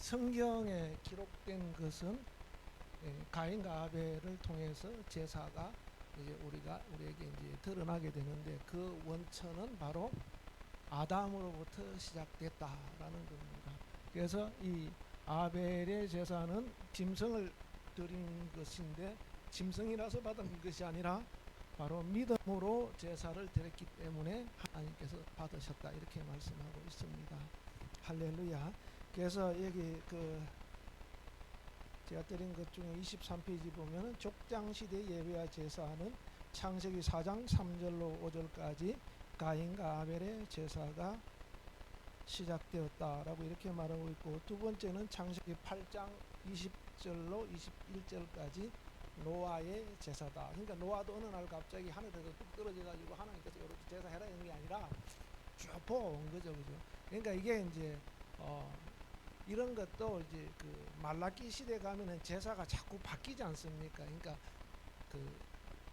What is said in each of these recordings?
성경에 기록된 것은 가인과 아벨을 통해서 제사가 이제 우리에게 이제 드러나게 되는데, 그 원천은 바로 아담으로부터 시작됐다라는 겁니다. 그래서 이 아벨의 제사는 짐승을 드린 것인데, 짐승이라서 받은 것이 아니라 바로 믿음으로 제사를 드렸기 때문에 하나님께서 받으셨다, 이렇게 말씀하고 있습니다. 할렐루야. 그래서 여기 제가 드린 것 중에 23페이지 보면은 족장시대 예배와 제사는 창세기 4장 3절로 5절까지 가인과 아벨의 제사가 시작되었다라고 이렇게 말하고 있고, 두 번째는 창세기 8장 20절로 21절까지 노아의 제사다. 그러니까 노아도 어느 날 갑자기 하늘에서 뚝 떨어져 가지고 하나님께서 이렇게 제사해라 이런 게 아니라 쭉 보온 거죠, 그죠? 그러니까 이게 이제 이런 것도 이제 그 말라기 시대 가면은 제사가 자꾸 바뀌지 않습니까? 그러니까 그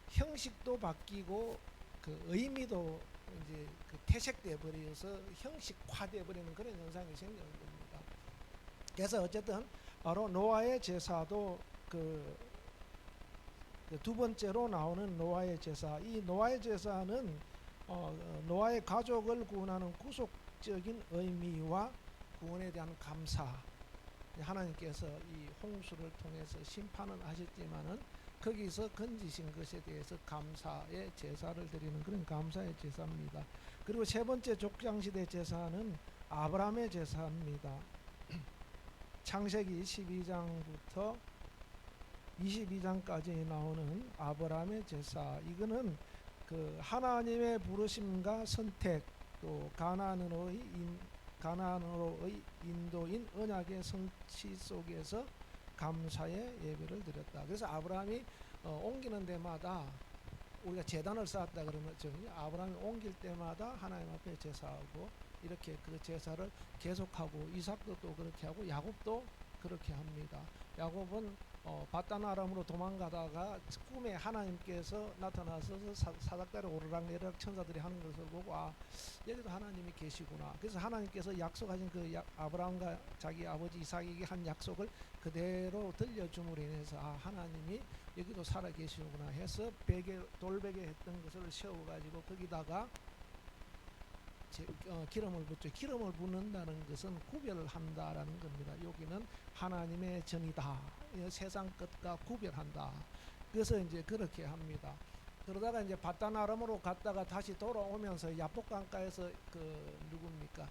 형식도 바뀌고 그 의미도 이제 그 퇴색돼 버려서 형식화돼 버리는 그런 현상이 생기는 겁니다. 그래서 어쨌든 바로 노아의 제사도 두 번째로 나오는 노아의 제사, 이 노아의 제사는 노아의 가족을 구원하는 구속적인 의미와 구원에 대한 감사, 하나님께서 이 홍수를 통해서 심판은 하셨지만은 거기서 건지신 것에 대해서 감사의 제사를 드리는 그런 감사의 제사입니다. 그리고 세 번째 족장시대 제사는 아브라함의 제사입니다. 창세기 12장부터 22장까지 나오는 아브라함의 제사, 이거는 그 하나님의 부르심과 선택, 또 가나안으로의 인도인 언약의 성취 속에서 감사의 예배를 드렸다. 그래서 아브라함이 옮기는 데마다, 우리가 제단을 쌓았다 그러면 아브라함이 옮길 때마다 하나님 앞에 제사하고 이렇게 그 제사를 계속하고, 이삭도 또 그렇게 하고 야곱도 그렇게 합니다. 야곱은 바단 아람으로 도망가다가 꿈에 하나님께서 나타나서 사닥다리 오르락내리락 천사들이 하는 것을 보고, 여기도 하나님이 계시구나. 그래서 하나님께서 약속하신 그 아브라함과 자기 아버지 이삭에게 한 약속을 그대로 들려줌으로 인해서 하나님이 여기도 살아 계시구나 해서 돌베개 했던 것을 세워가지고 거기다가 기름을 붓죠. 기름을 붓는다는 것은 구별을 한다라는 겁니다. 여기는 하나님의 전이다, 세상 끝과 구별한다. 그래서 이제 그렇게 합니다. 그러다가 이제 바단 아람으로 갔다가 다시 돌아오면서 야복강가에서 누굽니까?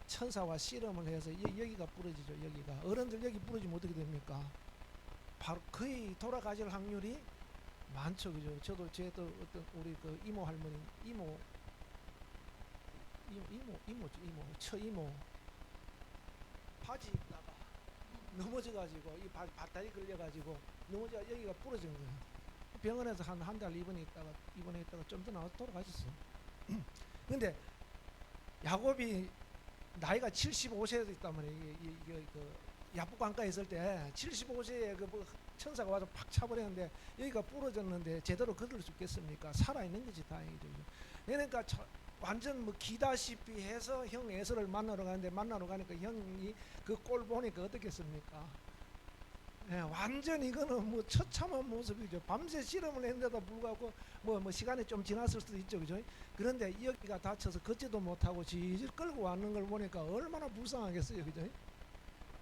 천사와 씨름을 해서 여기가 부러지죠. 여기가 어른들 여기 부러지면 어떻게 됩니까? 바로 거의 돌아가실 확률이 많죠, 그죠? 저도 어떤 우리 그 이모 할머니, 처이모 바지 입다가 넘어져가지고 이 밧다리 걸려가지고 넘어져 여기가 부러진 거예요. 병원에서 한 달 입원했다가 좀 더 나와서 돌아가셨어. 근데 야곱이 나이가 75세에 있단 말이에요. 이게 야복강가에 있을 때 75세에 천사가 와서 팍 차버렸는데 여기가 부러졌는데 제대로 걸을 수 있겠습니까? 살아있는 것이 다행이죠. 그러니까 완전 기다시피 해서 형 에서를 만나러 가니까 형이 그 꼴 보니까 어떻겠습니까? 완전 이거는 처참한 모습이죠. 밤새 실험을 했는데도 불구하고 시간이 좀 지났을 수도 있죠, 그죠? 그런데 여기가 다쳐서 걷지도 못하고 질질 끌고 왔는 걸 보니까 얼마나 불쌍하겠어요, 그죠?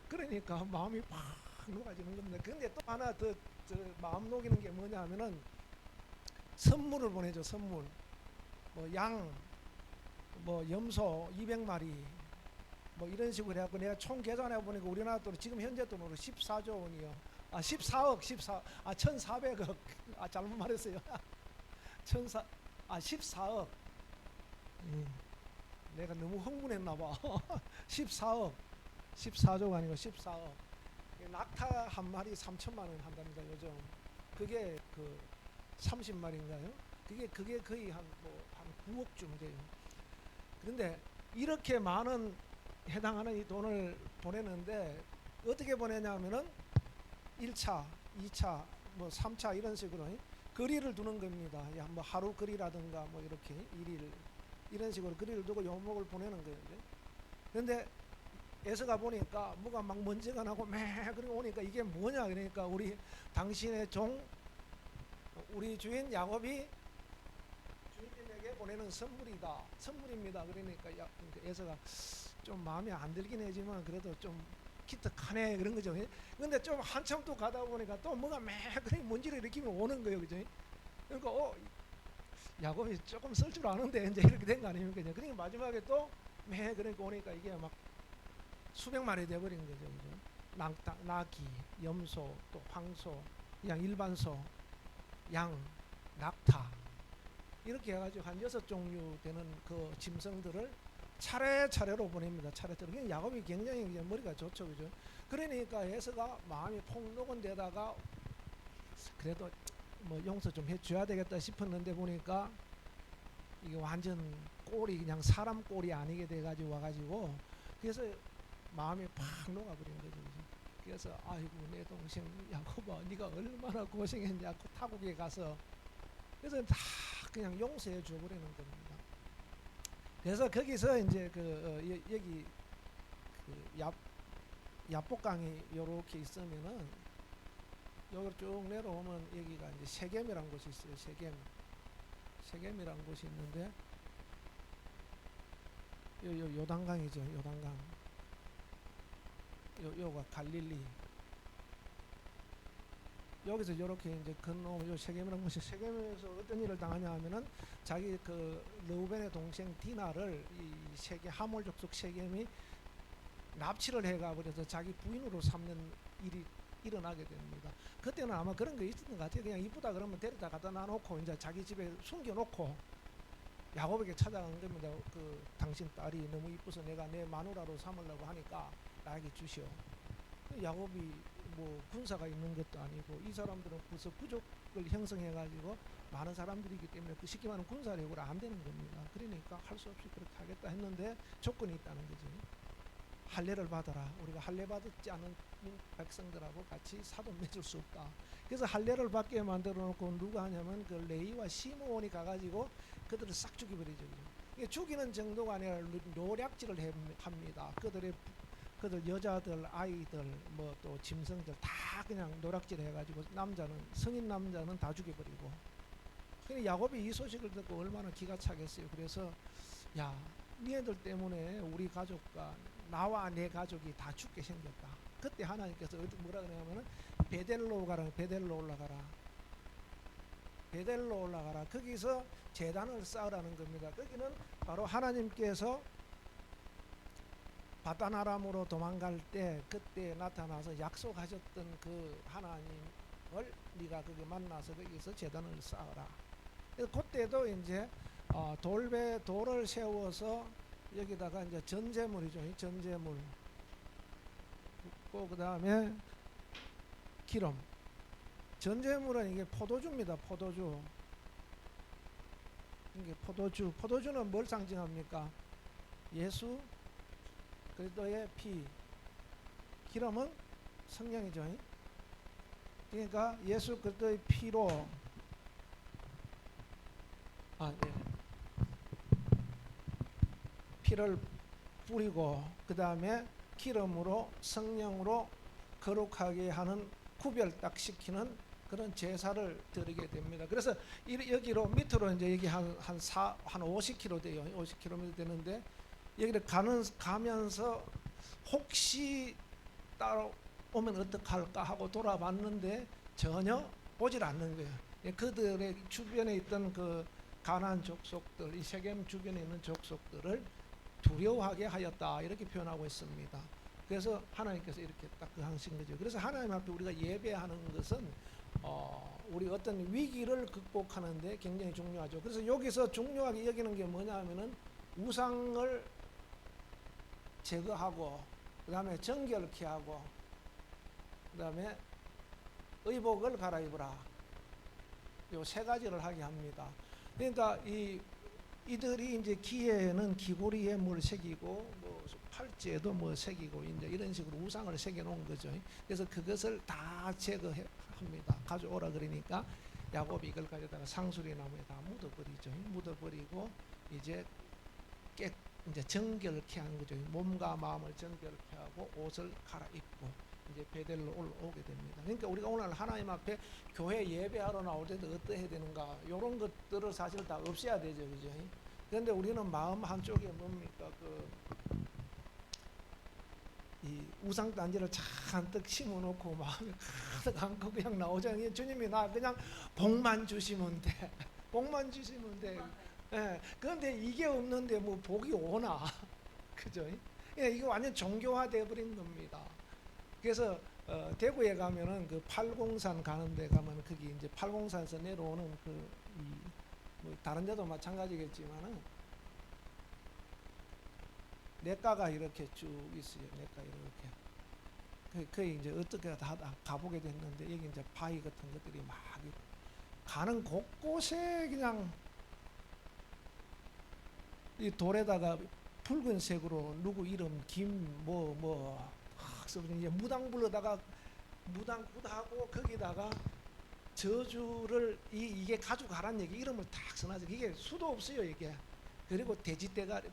그러니까 마음이 팍 녹아지는 겁니다. 근데 또 하나 더 마음 녹이는 게 뭐냐 하면은 선물을 보내죠. 선물. 양, 염소 200마리 이런 식으로 해갖고 내가 총 계산해 보니까 우리나라 돈으로 지금 현재 돈으로 14조 원이요. 14억, 1,400억. 잘못 말했어요. 14억. 내가 너무 흥분했나 봐. 14억. 14조가 아니고 14억. 낙타 한 마리 3천만 원 한답니다, 요즘. 그게 30마리인가요? 그게 거의 한 9억쯤 돼요. 그런데 이렇게 많은 해당하는 이 돈을 보내는데 어떻게 보내냐면은 1차, 2차, 3차 이런 식으로 거리를 두는 겁니다. 하루 거리라든가 이렇게 1일 이런 식으로 거리를 두고 요목을 보내는 거예요. 그런데 에서가 보니까 뭐가 막 먼지가 나고 매 그러고 오니까 이게 뭐냐 그러니까 우리 당신의 종 우리 주인 야곱이 주인님에게 보내는 선물입니다. 그러니까 에서가 좀 마음에 안 들긴 하지만 그래도 좀 기특하네 그런 거죠. 근데 좀 한참 또 가다 보니까 또 뭐가 매 그런 먼지를 일으키면 오는 거예요, 그죠? 그러니까 야곱이 조금 쓸 줄 아는데 이제 이렇게 된 거 아닙니까? 그러니까 마지막에 또 매 그러니까 오니까 이게 막 수백 마리 돼버린 거죠, 그죠? 낙이, 염소, 또 황소, 그냥 일반소, 양, 낙타 이렇게 해가지고 한 6종류 되는 그 짐승들을 차례차례로 보냅니다. 차례차례로. 그러니까 야곱이 굉장히 머리가 좋죠, 그죠? 그러니까 에서가 마음이 폭록은 데다가 그래도 뭐 용서 좀 해줘야 되겠다 싶었는데 보니까 이게 완전 꼴이 그냥 사람 꼴이 아니게 돼가지고 와가지고 그래서 마음이 팍 녹아버린 거죠, 그죠? 그래서 아이고 내 동생 야곱아 네가 얼마나 고생했냐 그 타국에 가서 그래서 다 그냥 용서해 줘버리는 겁니다. 그래서 거기서 이제 여기 그 야복강이 요렇게 있으면은 여기 쭉 내려오면 여기가 이제 세겜이라는 곳이 있어요. 세겜이라는 곳이 있는데 요단강이죠. 요단강. 요가 갈릴리. 여기서 이렇게 이제 건너오면 요 세겜이라는 곳이 세겜에서 어떤 일을 당하냐 하면은 자기 그 르우벤의 동생 디나를 이 세겜 하몰 족속 세겜이 납치를 해가 버려서 자기 부인으로 삼는 일이 일어나게 됩니다. 그때는 아마 그런 거 있었던 것 같아요. 그냥 이쁘다 그러면 데려다 갖다 놔놓고 이제 자기 집에 숨겨놓고 야곱에게 찾아간 겁니다. 그 당신 딸이 너무 이뻐서 내가 내 마누라로 삼으려고 하니까 나에게 주시오. 야곱이 뭐 군사가 있는 것도 아니고 이 사람들은 벌써 부족을 형성해가지고 많은 사람들이기 때문에 그 쉽게 말하면 군사력으로 안 되는 겁니다. 그러니까 할 수 없이 그렇게 하겠다 했는데 조건이 있다는 거죠. 할례를 받아라. 우리가 할례 받지 않은 백성들하고 같이 사돈 맺을 수 없다. 그래서 할례를 받게 만들어 놓고 누가 하냐면 그 레이와 시므온이 가가지고 그들을 싹 죽여버리죠. 죽이는 정도가 아니라 노략질을 합니다. 그들 여자들, 아이들, 뭐 또 짐승들 다 그냥 노략질 해가지고 성인 남자는 다 죽여버리고. 근데 야곱이 이 소식을 듣고 얼마나 기가 차겠어요. 그래서 야, 니네들 때문에 우리 가족과 나와 내 가족이 다 죽게 생겼다. 그때 하나님께서 뭐라 그러냐면은 베델로 올라가라. 베델로 올라가라. 거기서 제단을 쌓으라는 겁니다. 거기는 바로 하나님께서 바다나람으로 도망갈 때 그때 나타나서 약속하셨던 그 하나님을 네가 거기 만나서 거기서 제단을 쌓아라. 그래서 그때도 이제 돌을 세워서 여기다가 이제 전제물이죠. 전제물. 그 다음에 기름. 전제물은 이게 포도주입니다. 포도주. 이게 포도주는 뭘 상징합니까? 예수 그리스도의 피. 기름은 성령이죠. 그러니까 예수 그리스도의 피로 피를 뿌리고 그 다음에 기름으로 성령으로 거룩하게 하는 구별 딱 시키는 그런 제사를 드리게 됩니다. 그래서 여기로 밑으로 이제 여기 한 50km 돼요. 50km 되는데 여기를 가면서 혹시 따라오면 어떡할까 하고 돌아봤는데 전혀 오질 않는 거예요. 그들의 주변에 있던 그 가나안 족속들, 이 세겜 주변에 있는 족속들을 두려워하게 하였다 이렇게 표현하고 있습니다. 그래서 하나님께서 이렇게 딱 하신 거죠. 그래서 하나님 앞에 우리가 예배하는 것은 우리 어떤 위기를 극복하는데 굉장히 중요하죠. 그래서 여기서 중요하게 여기는 게 뭐냐 하면은 우상을 제거하고 그 다음에 정결케 하고 그 다음에 의복을 갈아입으라. 요 세 가지를 하게 합니다. 그러니까 이들이 이제 귀에는 귀고리에 뭘 새기고 뭐 팔찌에도 뭐 새기고 이제 이런 식으로 우상을 새겨 놓은 거죠. 그래서 그것을 다 제거합니다. 가져오라 그러니까 야곱이 이걸 가져다가 상수리 나무에 다 묻어버리죠. 묻어버리고 이제 이제 정결케 하는 거죠. 몸과 마음을 정결케 하고 옷을 갈아입고 이제 베델로 올라오게 됩니다. 그러니까 우리가 오늘 하나님 앞에 교회 예배하러 나올 때도 어떠해야 되는가, 이런 것들을 사실 다 없애야 되죠, 그죠? 그런데 우리는 마음 한쪽에 뭡니까, 이 우상 단지를 잔뜩 심어놓고 마음이 가득 안고 그냥 나오잖아요. 주님이 나 그냥 복만 주시면 돼, 복만 주시면 돼. 예, 그런데 이게 없는데 뭐 복이 오나, 그죠? 예, 이거 완전 종교화돼 버린 겁니다. 그래서 대구에 가면은 그 팔공산 가는 데 가면 거기 이제 팔공산에서 내려오는 뭐 다른 데도 마찬가지겠지만은 냇가가 이렇게 쭉 있어요. 냇가 이렇게. 거기 이제 어떻게 하다 가보게 됐는데 여기 이제 바위 같은 것들이 막 가는 곳곳에 그냥 이 돌에다가 붉은색으로 누구 이름 김뭐 이제 무당 불러다가 무당 굿하고 거기다가 저주를 이게 가져가란 얘기 이름을 탁 써놔서 이게 수도 없어요 이게. 그리고 돼지대가리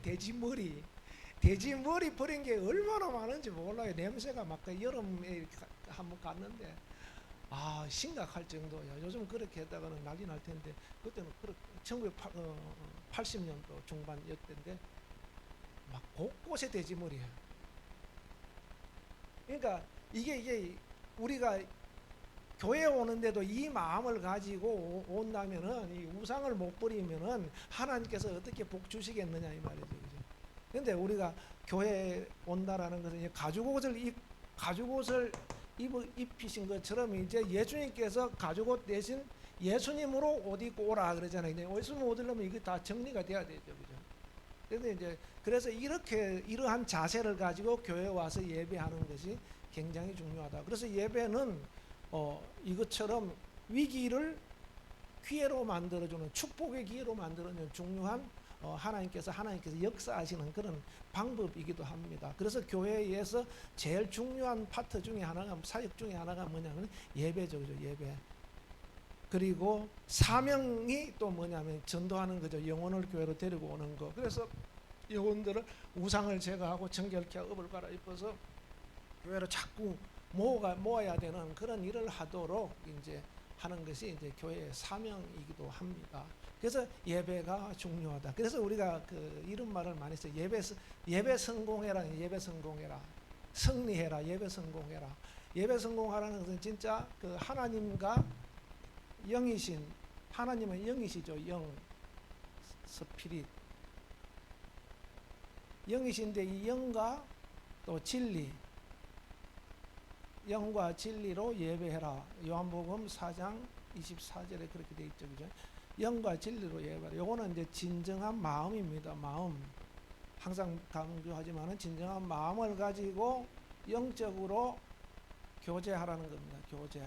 돼지머리 버린 게 얼마나 많은지 몰라요. 냄새가 막 여름에 한번 갔는데 심각할 정도야. 요즘 그렇게 했다가는 난리 날 텐데 그때는 1980년도 중반이었던데 막 곳곳에 돼지머리야. 그러니까 이게 우리가 교회 오는데도 이 마음을 가지고 온다면은 이 우상을 못 버리면은 하나님께서 어떻게 복 주시겠느냐 이 말이죠. 그런데 우리가 교회 온다라는 것은 이제 가죽옷을 입히신 것처럼 이제 예수님께서 가죽옷 대신 예수님으로 옷 입고 오라 그러잖아요. 이제 예수님 옷 입으려면 이게 다 정리가 돼야 되죠, 그죠? 그래서 이러한 자세를 가지고 교회 와서 예배하는 것이 굉장히 중요하다. 그래서 예배는 이것처럼 위기를 기회로 만들어주는, 축복의 기회로 만들어주는 중요한 하나님께서 역사하시는 그런 방법이기도 합니다. 그래서 교회에서 제일 중요한 파트 중에 하나가, 사역 중에 하나가 뭐냐면 예배죠, 그죠? 예배. 그리고 사명이 또 뭐냐면 전도하는 거죠. 영혼을 교회로 데리고 오는 거. 그래서 영혼들을 우상을 제거하고 정결케 하고 업을 갈아입어서 교회로 자꾸 모아야 되는 그런 일을 하도록 이제 하는 것이 이제 교회의 사명이기도 합니다. 그래서 예배가 중요하다. 그래서 우리가 이런 말을 많이 써요. 예배 성공해라. 승리해라. 예배 성공해라. 예배 성공하라는 것은 진짜 하나님과 영이신, 하나님은 영이시죠. 영, 스피릿. 영이신데 이 영과 또 진리, 영과 진리로 예배해라. 요한복음 4장 24절에 그렇게 되어 있죠, 그죠? 영과 진리로 예배해라. 요거는 이제 진정한 마음입니다. 마음. 항상 강조하지만은 진정한 마음을 가지고 영적으로 교제하라는 겁니다. 교제.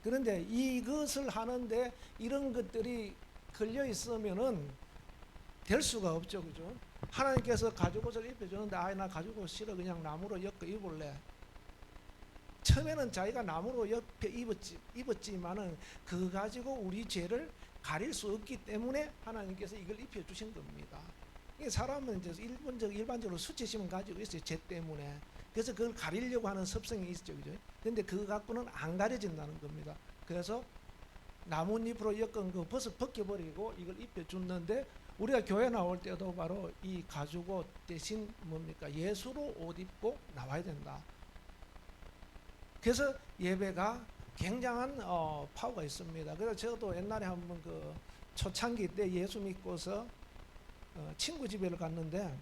그런데 이것을 하는데 이런 것들이 걸려 있으면은 될 수가 없죠, 그죠? 하나님께서 가죽옷을 입혀주는데 나 가죽옷 싫어, 그냥 나무로 엮어 입을래. 처음에는 자기가 나무로 옆에 입었지만은 그거 가지고 우리 죄를 가릴 수 없기 때문에 하나님께서 이걸 입혀주신 겁니다. 사람은 이제 일반적으로 수치심을 가지고 있어요, 죄 때문에. 그래서 그걸 가리려고 하는 습성이 있죠, 그죠? 근데 그거 갖고는 안 가려진다는 겁니다. 그래서 나뭇잎으로 엮은 거 벗겨버리고 이걸 입혀줬는데, 우리가 교회 나올 때도 바로 이 가죽옷 대신 뭡니까? 예수로 옷 입고 나와야 된다. 그래서 예배가 굉장한 파워가 있습니다. 그래서 저도 옛날에 한번 초창기 때 예수 믿고서 친구 집에 갔는데,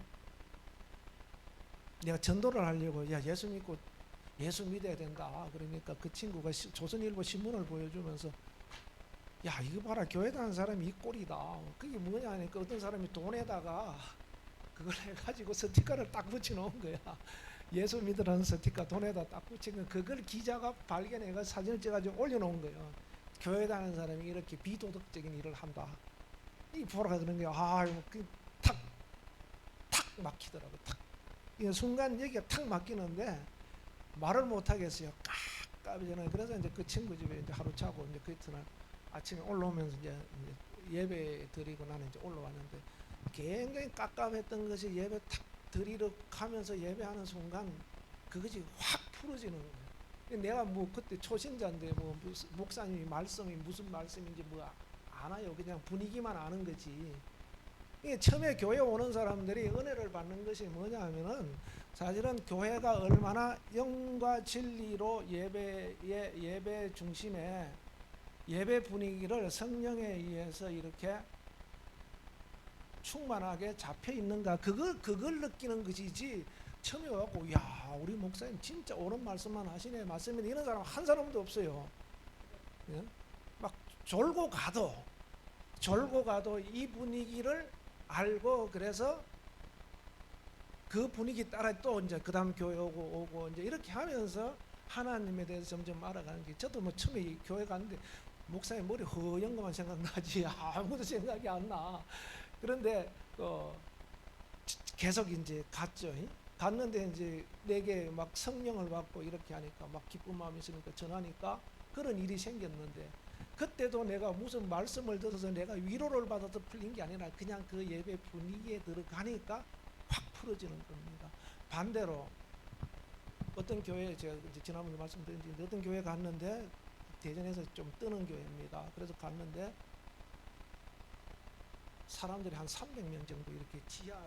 내가 전도를 하려고 예수 믿고 예수 믿어야 된다. 그러니까 그 친구가 조선일보 신문을 보여주면서 이거 봐라, 교회 다니는 사람이 이 꼴이다. 그게 뭐냐 하니까 어떤 사람이 돈에다가 그걸 해가지고 스티커를 딱 붙여놓은 거야. 예수 믿으라는 스티커 돈에다 딱 붙인 거, 그걸 기자가 발견해서 사진을 찍어가지고 올려놓은 거예요. 교회 다니는 사람이 이렇게 비도덕적인 일을 한다. 이 보라가 그런 게 탁 막히더라고. 탁. 순간 여기가 탁 막히는데 말을 못 하겠어요. 깝깝이잖아요. 그래서 이제 그 친구 집에 이제 하루 자고 이제 그 이튿날 아침에 올라오면서 이제 예배 드리고 나는 이제 올라왔는데, 굉장히 깝깝했던 것이 예배 탁 드리러 가면서 예배하는 순간 그것이 확 풀어지는 거예요. 내가 뭐 그때 초신자인데 뭐 무슨 목사님이 말씀이 무슨 말씀인지 뭐 아나요? 그냥 분위기만 아는 거지. 이게 처음에 교회 오는 사람들이 은혜를 받는 것이 뭐냐 하면은 사실은 교회가 얼마나 영과 진리로 예배 중심에 예배 분위기를 성령에 의해서 이렇게 충만하게 잡혀 있는가 그걸 느끼는 것이지. 처음에 와갖고 야 우리 목사님 진짜 옳은 말씀만 하시네 말씀이 이런 사람 한 사람도 없어요. 예? 막 졸고 가도 이 분위기를 알고 그래서 그 분위기 따라 또 이제 그 다음 교회 오고 이제 이렇게 하면서 하나님에 대해서 점점 알아가는 게. 저도 뭐 처음에 교회 갔는데 목사님 머리 허연 것만 생각나지 아무도 생각이 안 나. 그런데 계속 이제 갔죠. 갔는데 이제 내게 막 성령을 받고 이렇게 하니까 막 기쁜 마음이 있으니까 전하니까 그런 일이 생겼는데, 그때도 내가 무슨 말씀을 들어서 내가 위로를 받아서 풀린 게 아니라 그냥 그 예배 분위기에 들어가니까 확 풀어지는 겁니다. 반대로 어떤 교회, 제가 이제 지난번에 말씀드린 지 어떤 교회 갔는데 대전에서 좀 뜨는 교회입니다. 그래서 갔는데 사람들이 한 300명 정도 이렇게 지하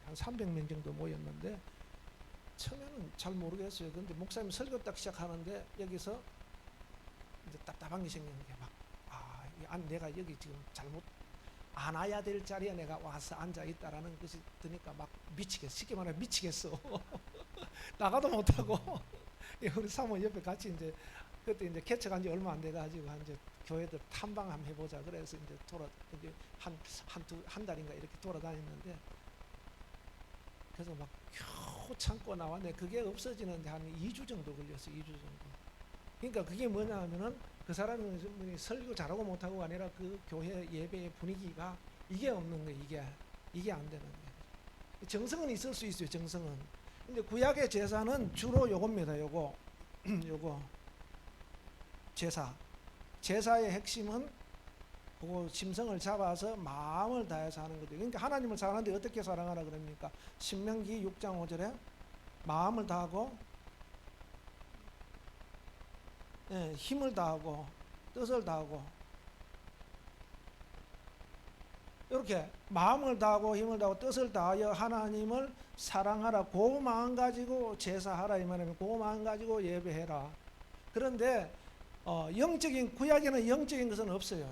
한 300명 정도 모였는데 처음에는 잘 모르겠어요. 근데 목사님 설교 딱 시작하는데 여기서 이제 답답한 게 생기는 게 막 내가 여기 지금 잘못 안 와야 될 자리에 내가 와서 앉아 있다라는 것이 드니까 막 미치겠어. 쉽게 말해 미치겠어. 나가도 못하고 우리 사모 옆에 같이 이제 그때 이제 개척한 지 얼마 안 돼 가지고 이제 교회들 탐방 한번 해보자. 그래서 이제 한 달인가 이렇게 돌아다녔는데 그래서 막 겨우 참고 나왔는데 그게 없어지는데 한 2주 정도 걸렸어요. 2주 정도. 그러니까 그게 뭐냐 하면은 그 사람이 설교 잘하고 못하고가 아니라 그 교회 예배의 분위기가 이게 없는 거예요. 이게 안 되는 거예요. 정성은 있을 수 있어요. 정성은. 근데 구약의 제사는 주로 요겁니다. 요거 제사의 핵심은 그 심성을 잡아서 마음을 다해서 하는 거죠. 그러니까 하나님을 사랑하는데 어떻게 사랑하라 그럽니까? 신명기 6장 5절에 마음을 다하고 힘을 다하고 뜻을 다하고 이렇게 마음을 다하고 힘을 다하고 뜻을 다하여 하나님을 사랑하라. 그 마음 가지고 제사하라 이 말이면 그 마음 가지고 예배해라. 그런데 영적인 구약에는 영적인 것은 없어요.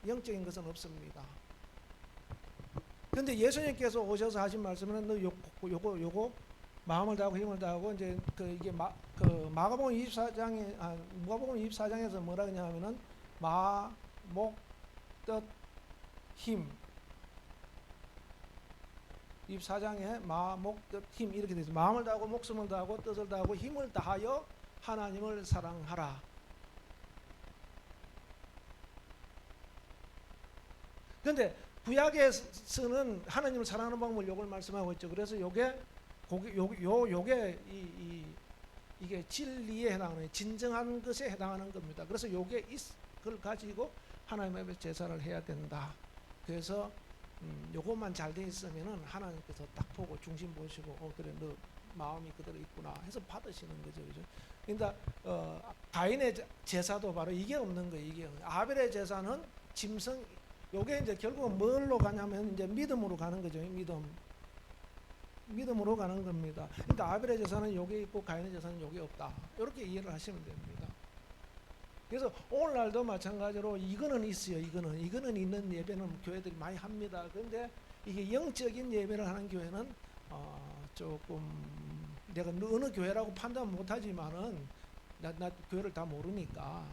영적인 것은 없습니다. 그런데 예수님께서 오셔서 하신 말씀은 너 요거 마음을 다하고 힘을 다하고 이제 이게 마가복음 24장에 무가복음 24장에서 뭐라 그러냐면은 마, 목, 뜻, 힘. 24장에 마, 목, 뜻, 힘 이렇게 되어 있어요. 마음을 다하고 목숨을 다하고 뜻을 다하고 힘을 다하여 하나님을 사랑하라. 그런데 구약에서는 하나님을 사랑하는 방법을 요걸 말씀하고 있죠. 그래서 요게 이게 진리에 해당하는 진정한 것에 해당하는 겁니다. 그래서 그걸 가지고 하나님 앞에 제사를 해야 된다. 그래서 요것만 잘 돼 있으면은 하나님께서 딱 보고 중심 보시고 그래 너 마음이 그대로 있구나 해서 받으시는 거죠. 그죠? 그러니까 가인의 제사도 바로 이게 없는 거예요. 이게 아벨의 제사는 짐승. 요게 이제 결국은 뭘로 가냐면 이제 믿음으로 가는 거죠. 믿음으로 가는 겁니다. 그러니까 아벨의 제사는 요게 있고 가인의 제사는 요게 없다. 이렇게 이해를 하시면 됩니다. 그래서 오늘날도 마찬가지로 이거는 있어요. 이거는 있는 예배는 교회들이 많이 합니다. 그런데 이게 영적인 예배를 하는 교회는 조금 내가 어느 교회라고 판단 못하지만은 나 교회를 다 모르니까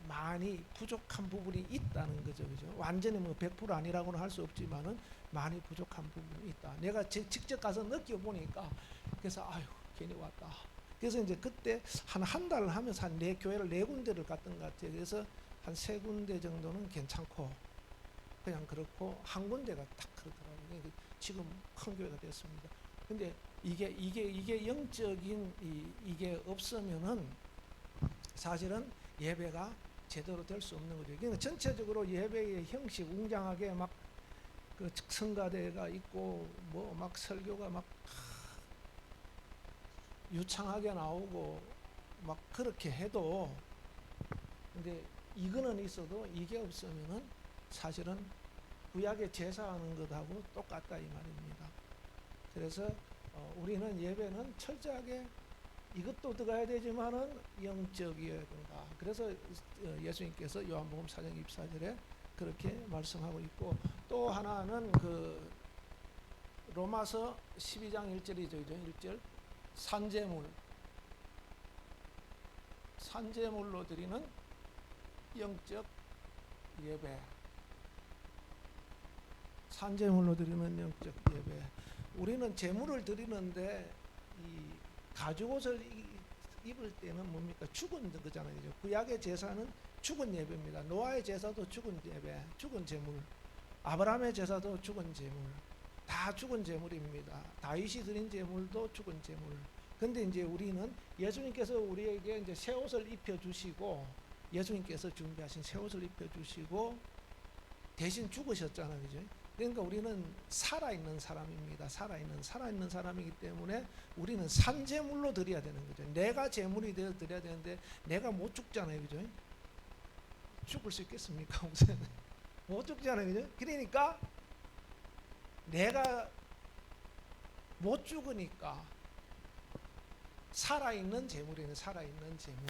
많이 부족한 부분이 있다는 거죠. 그죠? 완전히 뭐 100% 아니라고는 할 수 없지만은 많이 부족한 부분이 있다. 내가 직접 가서 느껴보니까 그래서 아유 괜히 왔다. 그래서 이제 그때 한 달을 하면서 한 교회를 4군데를 갔던 것 같아요. 그래서 한 3군데 정도는 괜찮고 그냥 그렇고 한 군데가 딱 그렇더라고요. 지금 큰 교회가 됐습니다. 근데 이게 영적인 이게 없으면은 사실은 예배가 제대로 될 수 없는 거죠. 그러니까 전체적으로 예배의 형식 웅장하게 막 그 성가대가 있고 뭐 막 설교가 막 유창하게 나오고 막 그렇게 해도, 근데 이거는 있어도 이게 없으면은 사실은 구약에 제사하는 것하고 똑같다 이 말입니다. 그래서 우리는 예배는 철저하게 이것도 들어가야 되지만은 영적이어야 된다. 그래서 예수님께서 요한복음 4장 24절에 그렇게 말씀하고 있고, 또 하나는 그 로마서 12장 1절이죠. 1절 산재물로 드리는 영적 예배. 산재물로 드리는 영적 예배. 우리는 제물을 드리는데 이 가죽옷을 입을 때는 뭡니까? 죽은 거잖아요. 구약의 제사는 죽은 예배입니다. 노아의 제사도 죽은 예배, 죽은 제물. 아브라함의 제사도 죽은 제물. 다 죽은 제물입니다. 다윗이 드린 제물도 죽은 제물. 근데 이제 우리는 예수님께서 우리에게 이제 새 옷을 입혀 주시고, 예수님께서 준비하신 새 옷을 입혀 주시고 대신 죽으셨잖아요. 그죠? 그러니까 우리는 살아있는 사람입니다. 살아있는 사람이기 때문에 우리는 산제물로 드려야 되는 거죠. 내가 제물이 되어 드려야 되는데 내가 못 죽잖아요. 그죠? 죽을 수 있겠습니까? 우선 못 죽잖아요. 그죠? 그러니까 내가 못 죽으니까 살아있는 제물이네. 살아있는 제물.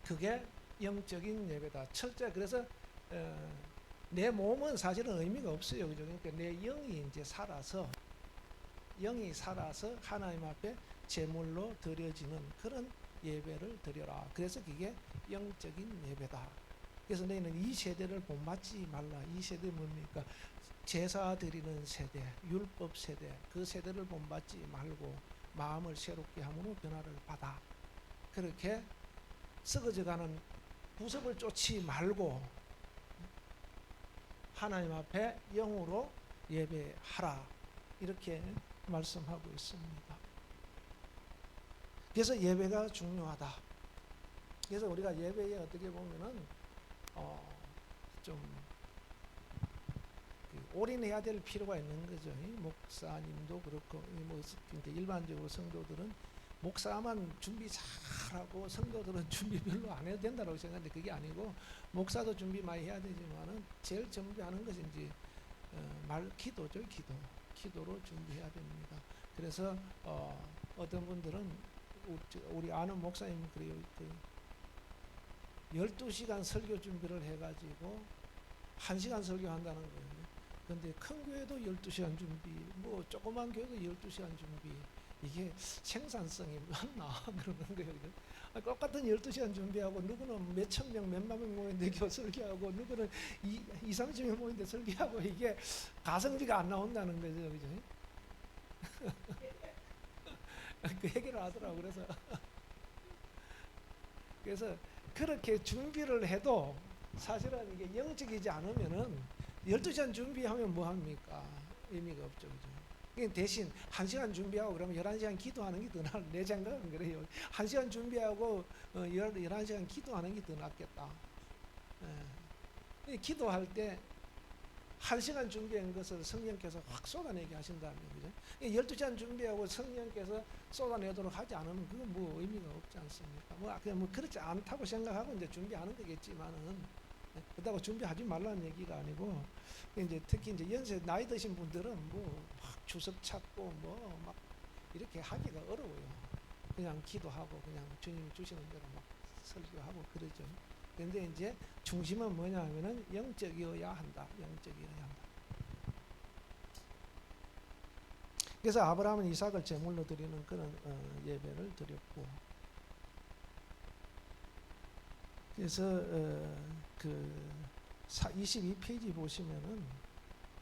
그게 영적인 예배다. 철저히. 그래서 내 몸은 사실은 의미가 없어요. 그죠? 그러니까 내 영이 이제 살아서 하나님 앞에 제물로 드려지는 그런 예배를 드려라. 그래서 그게 영적인 예배다. 그래서 너희는 이 세대를 본받지 말라. 이 세대 뭡니까? 제사 드리는 세대, 율법 세대, 그 세대를 본받지 말고 마음을 새롭게 함으로 변화를 받아. 그렇게 썩어져가는 구습을 쫓지 말고 하나님 앞에 영으로 예배하라. 이렇게 말씀하고 있습니다. 그래서 예배가 중요하다. 그래서 우리가 예배에 어떻게 보면은 좀 올인해야 될 필요가 있는 거죠. 목사님도 그렇고, 뭐 일반적으로 성도들은 목사만 준비 잘하고 성도들은 준비 별로 안 해도 된다고 생각하는데 그게 아니고, 목사도 준비 많이 해야 되지만은 제일 준비하는 것이 이제 기도죠. 기도로 준비해야 됩니다. 그래서 어떤 분들은 우리 아는 목사님 그래요. 12시간 설교 준비를 해가지고 1시간 설교한다는 거예요. 근데 큰 교회도 12시간 준비, 뭐 조그만 교회도 12시간 준비, 이게 생산성이 맞나 그러는 거예요. 똑같은 12시간 준비하고 누구는 몇천 명, 몇만 명 모이는데 설교하고, 누구는 30명 모이는데 설교하고, 이게 가성비가 안 나온다는 거죠. 그죠? 그 얘기를 하더라고요. 그래서 그렇게 준비를 해도 사실은 이게 영적이지 않으면은 12시간 준비하면 뭐 합니까? 의미가 없죠. 그죠? 대신 1시간 준비하고 그러면 11시간 기도하는 게 더 나을, 내 생각은 그래요. 1시간 준비하고 11시간 기도하는 게 더 낫겠다. 기도할 때 1시간 준비한 것을 성령께서 확 쏟아내게 하신다면, 그죠? 12시간 준비하고 성령께서 쏟아내도록 하지 않으면 그건 뭐 의미가 없지 않습니까? 뭐 그렇지 않다고 생각하고 이제 준비하는 거겠지만은, 그렇다고 준비하지 말라는 얘기가 아니고, 이제 특히 이제 연세 나이 드신 분들은 뭐 막 주석 찾고 뭐 막 이렇게 하기가 어려워요. 그냥 기도하고 그냥 주님 주시는 대로 막 설교하고 그러죠. 그런데 이제 중심은 뭐냐 하면은 영적이어야 한다. 영적이어야 한다. 그래서 아브라함은 이삭을 제물로 드리는 그런 예배를 드렸고, 그래서 그 22페이지 보시면은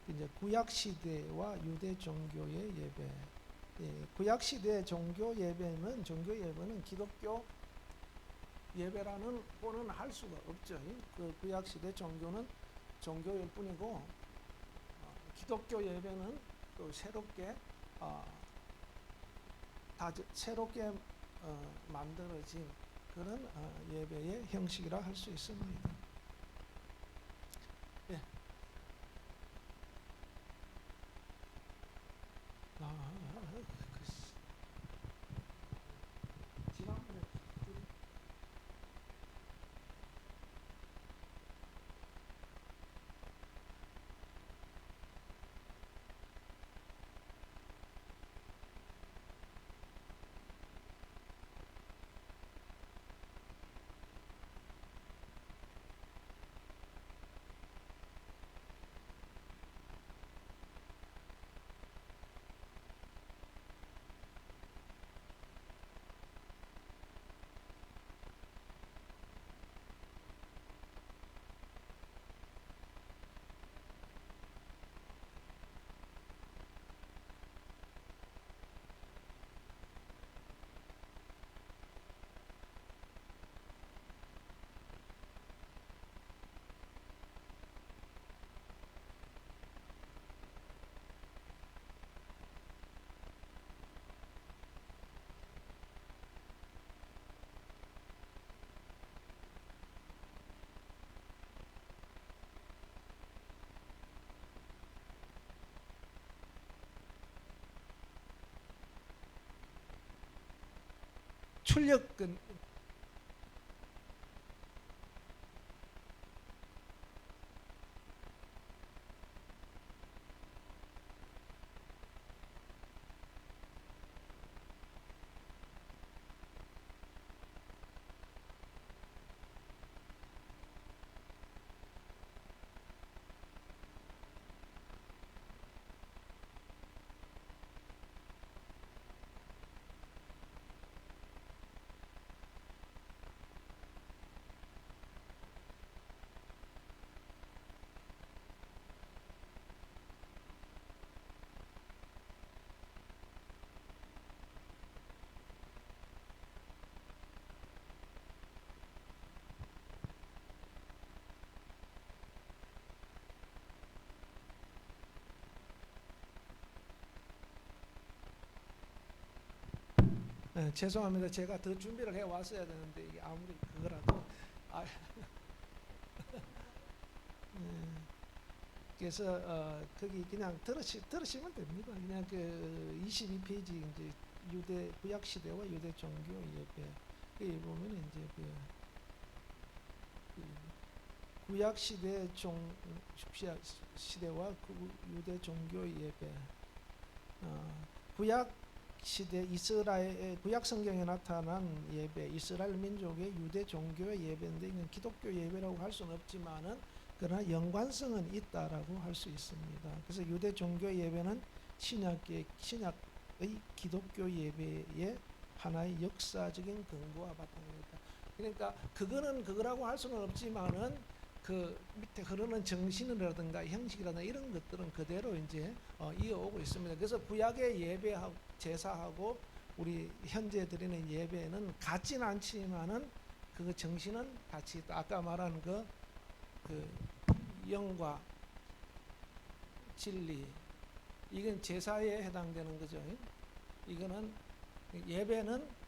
이제 구약 시대와 유대 종교의 예배. 구약 시대 종교 예배는 기독교 예배라는 거는 할 수가 없죠. 그 구약 시대 종교는 종교일 뿐이고, 기독교 예배는 또 새롭게 만들어진 그런 예배의 형식이라 할 수 있습니다. 예. 출력 죄송합니다. 제가 더 준비를 해 왔어야 되는데 이게 아무리 그거라도 아, 그래서 거기 그냥 들으시면 됩니다. 그냥 그 22페이지 이제 유대 구약 시대와 유대 종교 예배 여기 보면 이제 그 구약 시대 시대와 유대 종교 예배 구약 시대 이스라엘 구약 성경에 나타난 예배 이스라엘 민족의 유대 종교의 예배인데 이건 기독교 예배라고 할 수는 없지만은 그러나 연관성은 있다라고 할 수 있습니다. 그래서 유대 종교 예배는 신약의 기독교 예배의 하나의 역사적인 근거와 바탕입니다. 그러니까 그거는 그거라고 할 수는 없지만은 그 밑에 흐르는 정신이라든가 형식이라든가 이런 것들은 그대로 이제 이어오고 있습니다. 그래서 구약의 예배하고 제사하고 우리 현재 드리는 예배는 같지는 않지만은 그 정신은 같이 있다. 아까 말한 그 영과 진리 이건 제사에 해당되는 거죠. 이거는 예배는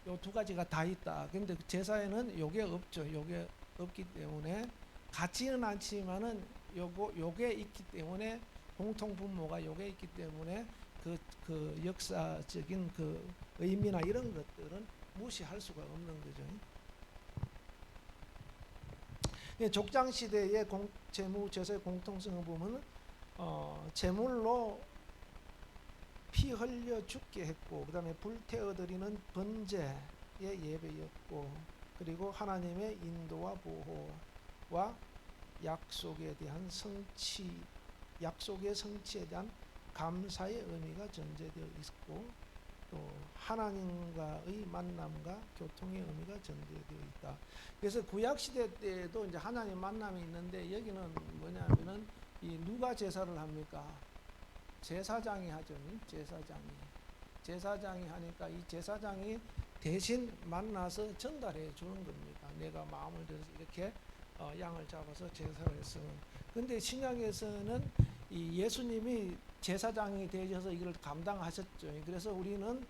요 두 가지가 다 있다. 근데 제사에는 요게 없죠. 요게 없기 때문에 같지는 않지만은 요게 있기 때문에 공통 분모가 요게 있기 때문에 그 역사적인 그 의미나 이런 것들은 무시할 수가 없는 거죠. 족장 시대의 제무 제사의 공통성을 보면 제물로 피 흘려 죽게 했고 그다음에 불태워드리는 번제의 예배였고 그리고 하나님의 인도와 보호와 약속에 대한 약속의 성취에 대한 감사의 의미가 전제되어 있고 또 하나님과의 만남과 교통의 의미가 전제되어 있다. 그래서 구약 시대 때도 이제 하나님 만남이 있는데 여기는 뭐냐면은 이 누가 제사를 합니까? 제사장이 하죠. 제사장이 하니까 이 제사장이 대신 만나서 전달해 주는 겁니다. 내가 마음을 들여서 이렇게 양을 잡아서 제사를 했으면. 근데 신약에서는 이 예수님이 제사장이 되셔서 이걸 감당하셨죠. 그래서 우리는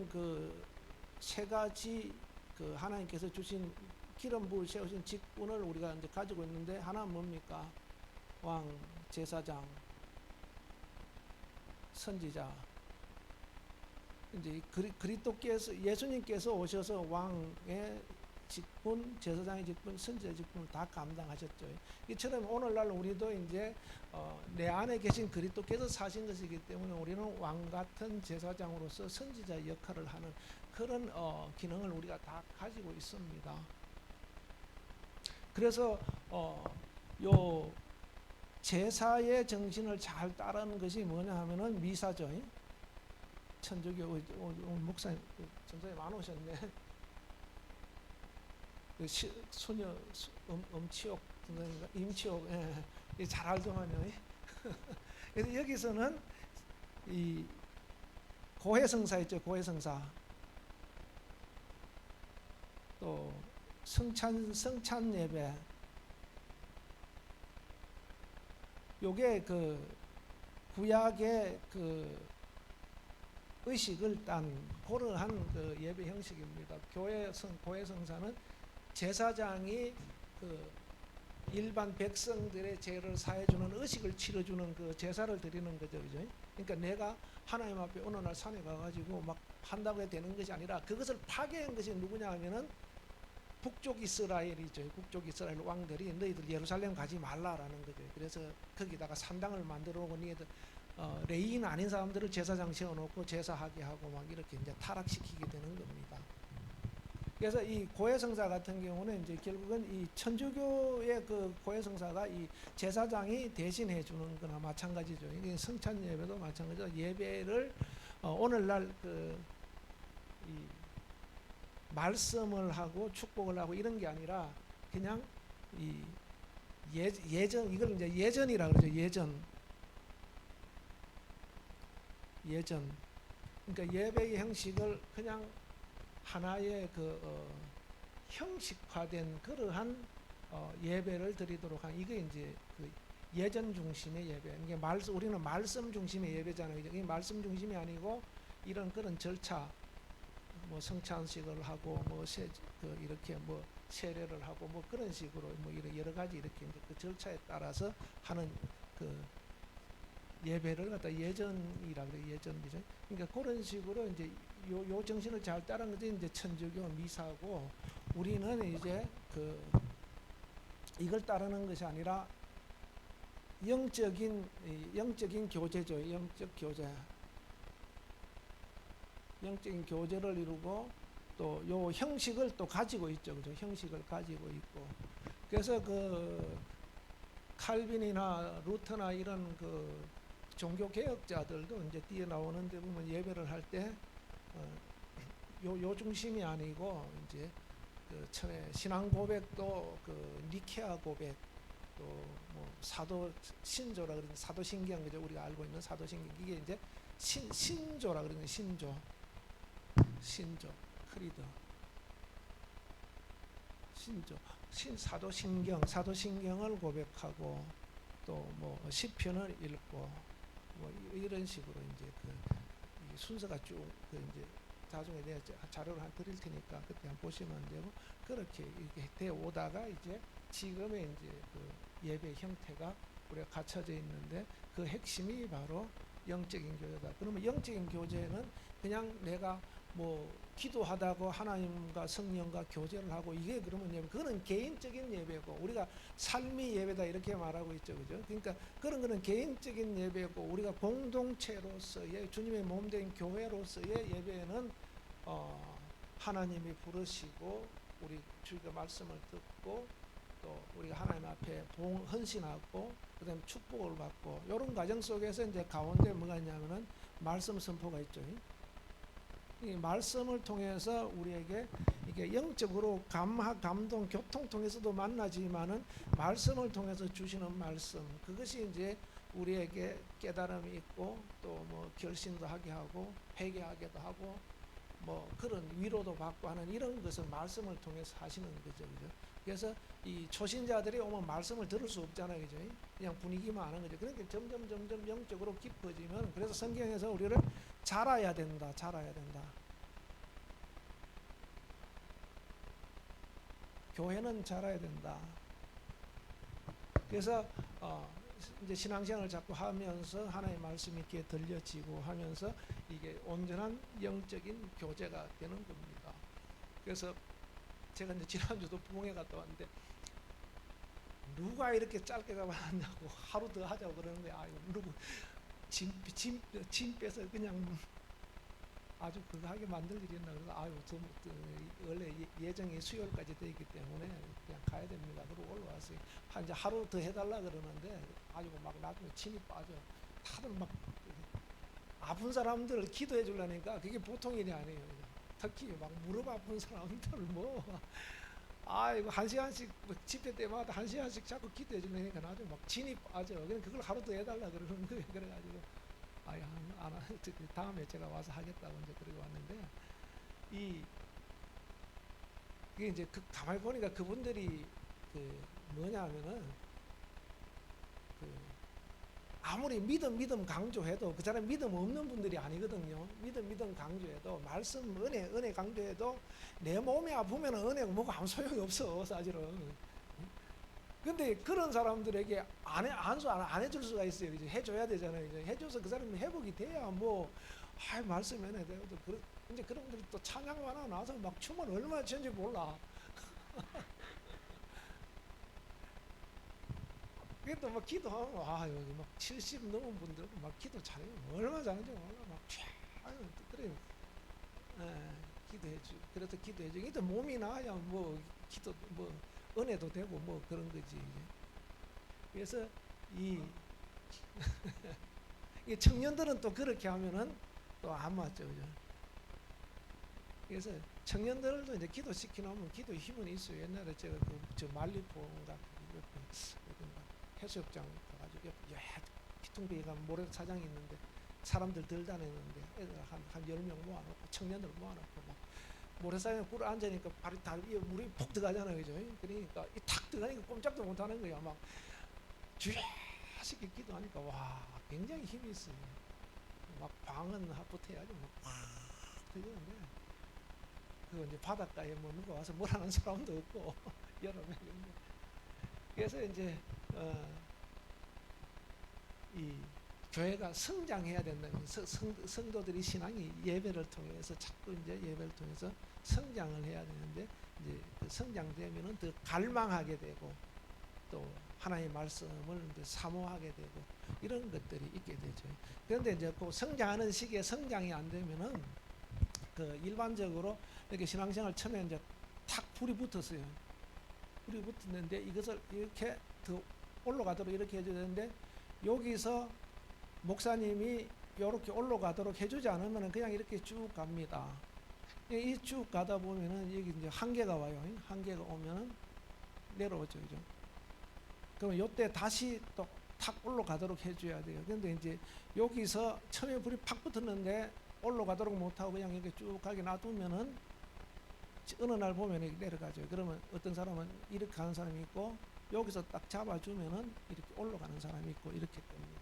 그 세 가지 그 하나님께서 주신 기름 부을 세우신 직분을 우리가 이제 가지고 있는데 하나는 뭡니까? 왕, 제사장, 선지자. 이제 그리스도께서 예수님께서 오셔서 왕의 직분, 제사장의 직분, 선지자의 직분을 다 감당하셨죠. 이처럼 오늘날 우리도 이제 내 안에 계신 그리스도께서 사신 것이기 때문에 우리는 왕 같은 제사장으로서 선지자 역할을 하는 그런 기능을 우리가 다 가지고 있습니다. 그래서 요 제사의 정신을 잘 따르는 것이 뭐냐 하면은 미사죠. 천주교 목사님 전사님 안 오셨네. 소녀 엄치옥 선생님과 임치옥 잘 알더만요. 그래서 여기서는 이 고해성사 있죠. 고해성사 또 성찬 예배 요게 그 구약의 그 의식을 딴 고려한 그 예배 형식입니다. 고해성사는 제사장이 그 일반 백성들의 죄를 사해주는 의식을 치러주는 그 제사를 드리는 거죠, 그죠? 그러니까 내가 하나님 앞에 어느 날 산에 가가지고 막 한다고 해도 되는 것이 아니라 그것을 파괴한 것이 누구냐 하면은 북쪽 이스라엘이죠. 북쪽 이스라엘 왕들이 너희들 예루살렘 가지 말라라는 거죠. 그래서 거기다가 산당을 만들어 놓고 너희들 레위인 아닌 사람들을 제사장 세워놓고 제사하게 하고 막 이렇게 이제 타락시키게 되는 겁니다. 그래서 이 고해성사 같은 경우는 이제 결국은 이 천주교의 그 고해성사가 이 제사장이 대신해 주는 거나 마찬가지죠. 이게 성찬 예배도 마찬가지죠. 예배를 오늘날 이 말씀을 하고 축복을 하고 이런 게 아니라 그냥 이 예전 이걸 이제 예전이라 그러죠. 예전. 그러니까 예배의 형식을 그냥 하나의 형식화된 그러한 예배를 드리도록 한 이게 이제 그 예전 중심의 예배. 이게 우리는 말씀 중심의 예배잖아요. 이게 말씀 중심이 아니고 이런 그런 절차, 뭐 성찬식을 하고 뭐 이렇게 뭐 세례를 하고 뭐 그런 식으로 뭐 여러 가지 이렇게 이제 그 절차에 따라서 하는 그 예배를 갖다 예전이라 그래. 예전이죠. 그러니까 그런 식으로 이제 요 정신을 잘 따른 것이 이제 천주교 미사고, 우리는 이제 이걸 따르는 것이 아니라 영적인 교제죠. 영적인 교제를 이루고 또 요 형식을 또 가지고 있죠. 그죠? 형식을 가지고 있고. 그래서 칼빈이나 루터나 이런 종교 개혁자들도 이제 뛰어나오는데 보면 예배를 할 때 요 중심이 아니고 이제 처음에 신앙 고백도 니케아 고백, 또 뭐 사도 신조라 그러는 사도신경, 그죠? 우리가 알고 있는 사도신경, 이게 이제 신조라 그러는 신조 크리드 사도신경을 고백하고 또 뭐 시편을 읽고 뭐 이런 식으로 이제 이 순서가 쭉 이제 나중에 내가 자료를 드릴 테니까 그때 한번 보시면 되고, 그렇게 이렇게 돼 오다가 이제 지금의 이제 예배 형태가 우리가 갖춰져 있는데, 그 핵심이 바로 영적인 교제다. 그러면 영적인 교제는 그냥 내가 뭐 기도하다고 하나님과 성령과 교제를 하고 이게 그러면 예배, 그거는 개인적인 예배고, 우리가 삶의 예배다 이렇게 말하고 있죠, 그죠? 그러니까 그런 거는 개인적인 예배고, 우리가 공동체로서의 주님의 몸된 교회로서의 예배는 하나님이 부르시고 우리 주가 말씀을 듣고 또 우리가 하나님 앞에 헌신하고 그다음에 축복을 받고, 이런 과정 속에서 이제 가운데 뭐가 있냐면은 말씀 선포가 있죠. 이 말씀을 통해서 우리에게 이게 영적으로 감동, 교통 통해서도 만나지만은 말씀을 통해서 주시는 말씀, 그것이 이제 우리에게 깨달음이 있고 또 뭐 결심도 하게 하고 회개하게도 하고 뭐 그런 위로도 받고 하는 이런 것을 말씀을 통해서 하시는 거죠, 그죠? 그래서 이 초신자들이 오면 말씀을 들을 수 없잖아요, 그죠? 그냥 분위기만 하는 거죠. 그러니까 점점 영적으로 깊어지면, 그래서 성경에서 우리를 자라야 된다. 교회는 자라야 된다. 그래서 이제 신앙생활을 자꾸 하면서 하나님의 말씀이 이렇게 들려지고 하면서 이게 온전한 영적인 교제가 되는 겁니다. 그래서 제가 이제 지난주도 부흥회 갔다 왔는데 누가 이렇게 짧게 잡아놨냐고 하루 더 하자고 그러는데, 아유 누구 짐 빼서 그냥 아주 그거 하게 만들 일이 있나. 그래서 아유 원래 예정이 수요일까지 돼 있기 때문에 그냥 가야 됩니다. 그러고 올라왔어요. 이제 하루 더 해달라 그러는데 아주 막 나중에 침이 빠져. 다들 막 아픈 사람들을 기도해 주려니까 그게 보통 일이 아니에요. 특히 막 무릎 아픈 사람들 아이고 1시간씩 집회 때마다 1시간씩 자꾸 기도해 주려니까 나중에 막 진이 빠져. 그냥 그걸 하루 더 해달라 그러는 거예요. 그래가지고 안 다음에 제가 와서 하겠다고 이제 그러고 왔는데, 이게 이제 가만히 보니까 그분들이 뭐냐면은 아무리 믿음 강조해도 그 사람 믿음 없는 분들이 아니거든요. 믿음 강조해도, 말씀 은혜 강조해도 내 몸이 아프면 은혜가 뭐가 아무 소용이 없어 사실은. 근데 그런 사람들에게 안수 안 해줄 수가 있어요. 이제 해줘야 되잖아요. 이제 해줘서 그 사람이 회복이 돼야 뭐, 말씀 해야 되고, 이제 그런 분들이 또 찬양만 하고 나서 막 춤을 얼마나 추는지 몰라. 그게 또 막 기도하고, 여기 막 70 넘은 분들 막 기도 잘해요. 얼마나 잘하는지 몰라. 막 그래요. 예, 기도해주. 그래서 기도해주. 이게 몸이 나아야 뭐 기도 뭐 은혜도 되고 뭐 그런 거지. 그래서 이, 이 청년들은 또 그렇게 하면은 또 안 맞죠, 그죠? 그래서 청년들도 이제 기도시키 놓으면 기도 힘은 있어요. 옛날에 제가 저 말리포인가 어딘가 해수욕장 가가지고 옆에 기퉁비가 모래사장이 있는데 사람들 덜 다니는데 애들 한 10명 모아놓고 청년들 모아놓고 막 모래사장에 꿇어 앉으니까 발이 다 위에 물이 푹 들어가잖아요, 그죠? 그러니까 이 탁 들어가니까 꼼짝도 못하는 거야. 막 주야식게 기도하니까 와 굉장히 힘이 있어요. 막 방은 합부해야지 막 들리는데 그 이제 바닷가에 뭐 누가 와서 뭐라는 사람도 없고 여러 명인데 그래서 이제 이 교회가 성장해야 된다는 성도들이 신앙이 예배를 통해서 자꾸 이제 예배를 통해서 성장을 해야 되는데 이제 그 성장되면은 더 갈망하게 되고 또 하나님의 말씀을 이제 사모하게 되고 이런 것들이 있게 되죠. 그런데 이제 그 성장하는 시기에 성장이 안 되면은 그 일반적으로 이렇게 신앙생활 처음에 이제 탁 불이 붙었어요. 불이 붙었는데 이것을 이렇게 더 올라가도록 이렇게 해줘야 되는데 여기서 목사님이 이렇게 올라가도록 해주지 않으면 그냥 이렇게 쭉 갑니다. 이 쭉 가다 보면은 여기 이제 한계가 와요. 한계가 오면은 내려오죠, 그죠? 그러면 요때 다시 또 탁 올라가도록 해줘야 돼요. 근데 이제 여기서 처음에 불이 팍 붙었는데 올라가도록 못하고 그냥 이렇게 쭉 가게 놔두면은 어느 날 보면 이렇게 내려가죠. 그러면 어떤 사람은 이렇게 가는 사람이 있고 여기서 딱 잡아주면은 이렇게 올라가는 사람이 있고 이렇게 됩니다.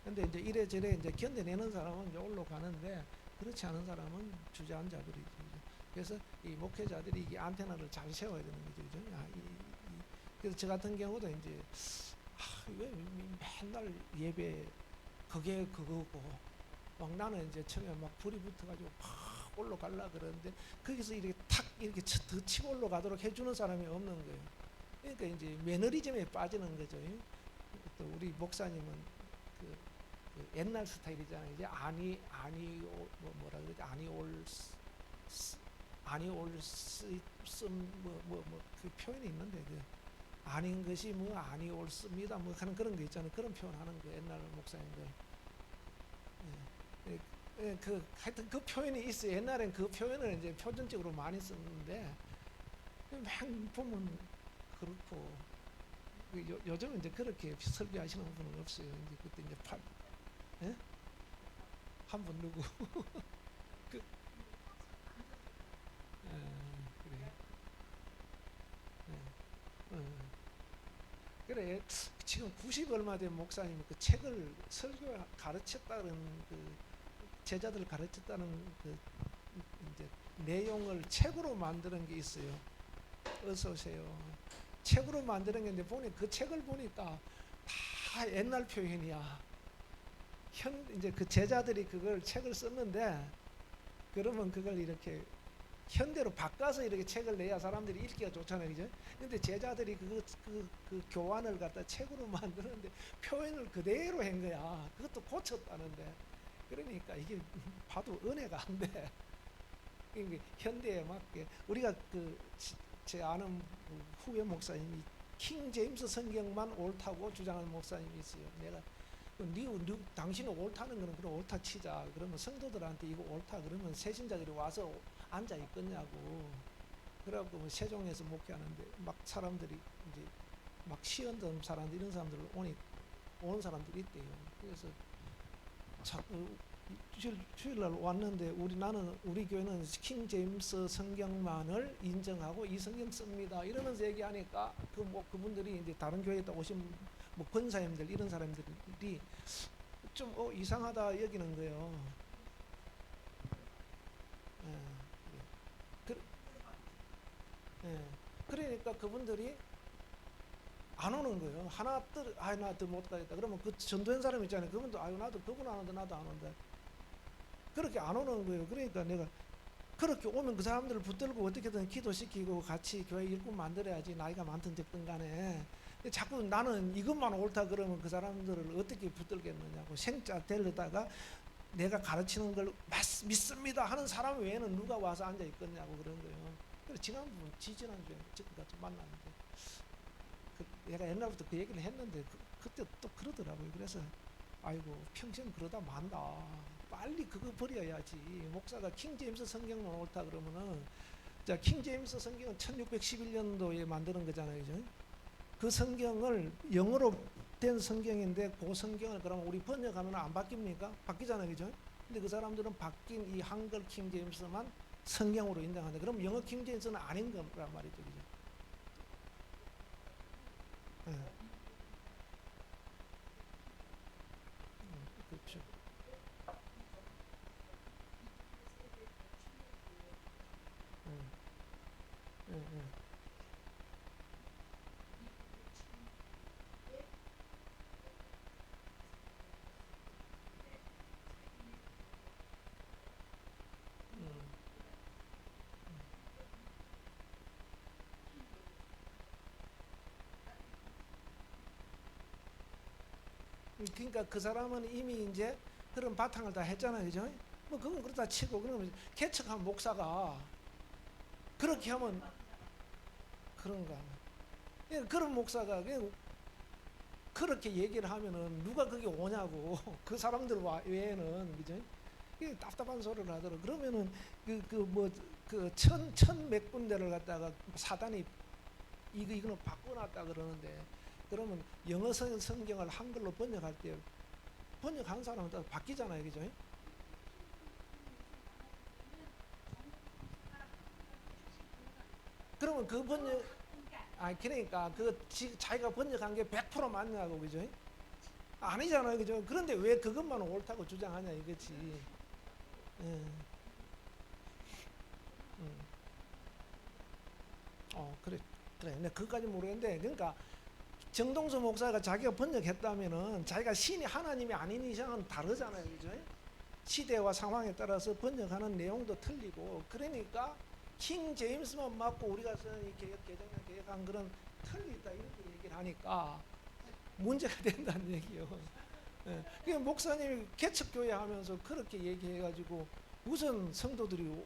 근데 이제 이래저래 이제 견뎌내는 사람은 이제 올라가는데 그렇지 않은 사람은 주저앉아 버리죠. 그래서 이 목회자들이 이게 안테나를 잘 세워야 되는 거죠. 그래서 저 같은 경우도 이제 왜 맨날 예배 그게 그거고 막 나는 이제 처음에 막 불이 붙어가지고 팍 올라가려 그러는데 거기서 이렇게 탁 이렇게 더 치고 올라가도록 해주는 사람이 없는 거예요. 그러니까 이제 매너리즘에 빠지는 거죠. 또 우리 목사님은 그 옛날 스타일이잖아요. 이제 뭐라 그러지 그 표현이 있는데 그 아닌 것이 뭐 아니 옳습니다 뭐 하는 그런 거 있잖아요. 그런 표현하는 거 옛날 목사님들. 예, 하여튼 그 표현이 있어요. 옛날엔 그 표현을 이제 표준적으로 많이 썼는데 막 보면 그렇고 요즘은 이제 그렇게 설교하시는 분은 없어요. 이제 그때 이제 예? 한 분 누구? 그, 그래. 예, 그래 지금 90 얼마 된 목사님이 그 책을 설교 가르쳤다는 그 제자들 가르쳤다는 그 이제 내용을 책으로 만드는 게 있어요. 어서 오세요. 책으로 만드는 게 있는데 보니 그 책을 보니까 다 옛날 표현이야. 이제 그 제자들이 그걸 책을 썼는데 그러면 그걸 이렇게 현대로 바꿔서 이렇게 책을 내야 사람들이 읽기가 좋잖아요, 그죠? 근데 제자들이 그 교환을 갖다 책으로 만드는데 표현을 그대로 한 거야. 그것도 고쳤다는데. 그러니까 이게 봐도 은혜가 안 돼. 현대에 맞게 우리가 제 아는 후배 목사님이 킹 제임스 성경만 옳다고 주장하는 목사님이 있어요. 내가 당신은 옳다는 거는 그럼 옳다 치자. 그러면 성도들한테 이거 옳다 그러면 새신자들이 와서 앉아 있겠냐고. 그래갖고 뭐 세종에서 목회하는데 막 사람들이 이제 막 시연던 사람들 이런 사람들 온 사람들이 있대요. 그래서 자꾸 주일날 왔는데 우리 교회는 킹 제임스 성경만을 인정하고 이 성경 씁니다. 이러면서 얘기하니까 그분들이 이제 다른 교회에 오신 뭐 권사님들 이런 사람들이 좀 이상하다 여기는 거예요. 예, 그, 예. 그러니까 그분들이 안 오는 거예요. 하나 나 더 못 가겠다. 그러면 그 전도한 사람 있잖아요. 그분도 아유 나도 그분 안 오는데 나도 안 온다. 그렇게 안 오는 거예요. 그러니까 내가 그렇게 오면 그 사람들을 붙들고 어떻게든 기도시키고 같이 교회 일꾼 만들어야지, 나이가 많든 적든 간에. 자꾸 나는 이것만 옳다 그러면 그 사람들을 어떻게 붙들겠느냐고. 생자 데려다가 내가 가르치는 걸 믿습니다 하는 사람 외에는 누가 와서 앉아 있겠냐고 그런 거예요. 그래서 지난주에 같이 만났는데 내가 옛날부터 그 얘기를 했는데 그때 또 그러더라고요. 그래서 아이고 평생 그러다 만다. 빨리 그거 버려야지. 목사가 킹제임스 성경만 옳다 그러면은, 자 킹제임스 성경은 1611년도에 만드는 거잖아요, 그죠? 그 성경을 영어로 된 성경인데 그 성경을 그러면 우리 번역하면 안 바뀝니까? 바뀌잖아요, 그죠? 근데 그 사람들은 바뀐 이 한글 킹제임스만 성경으로 인정하는데, 그럼 영어 킹제임스는 아닌 거란 말이죠, 그죠? 네. 그렇죠. 네. 네. 네. 그러니까 그 사람은 이미 이제 그런 바탕을 다 했잖아요, 그죠? 뭐 그건 그렇다 치고, 그러면 개척한 목사가 그렇게 하면 그런가? 그런 목사가 그렇게 얘기를 하면은 누가 거기 오냐고. 그 사람들 외에는, 그죠? 이게 답답한 소리를 하더라고. 그러면은 천 몇 군데를 갖다가 사단이 이거는 바꿔놨다 그러는데, 그러면 영어 성경을 한글로 번역할 때 번역한 사람은 또 바뀌잖아요, 그죠? 그러면 그 번역, 그러니까 자기가 번역한 게 100% 맞냐고, 그죠? 아니잖아요, 그죠? 그런데 왜 그것만 옳다고 주장하냐 이거지. 예. 음. 그래, 그래. 내 그까지 모르겠는데, 그러니까 정동수 목사가 자기가 번역했다면은 자기가 신이 하나님이 아닌 이상은 다르잖아요, 그죠? 시대와 상황에 따라서 번역하는 내용도 틀리고, 그러니까 킹 제임스만 맞고 우리가 쓰는 이 개정을 개혁한 그런 틀리다 이렇게 얘기를 하니까 문제가 된다는 얘기요. 예. 그 목사님이 개척교회 하면서 그렇게 얘기해가지고 우선 성도들이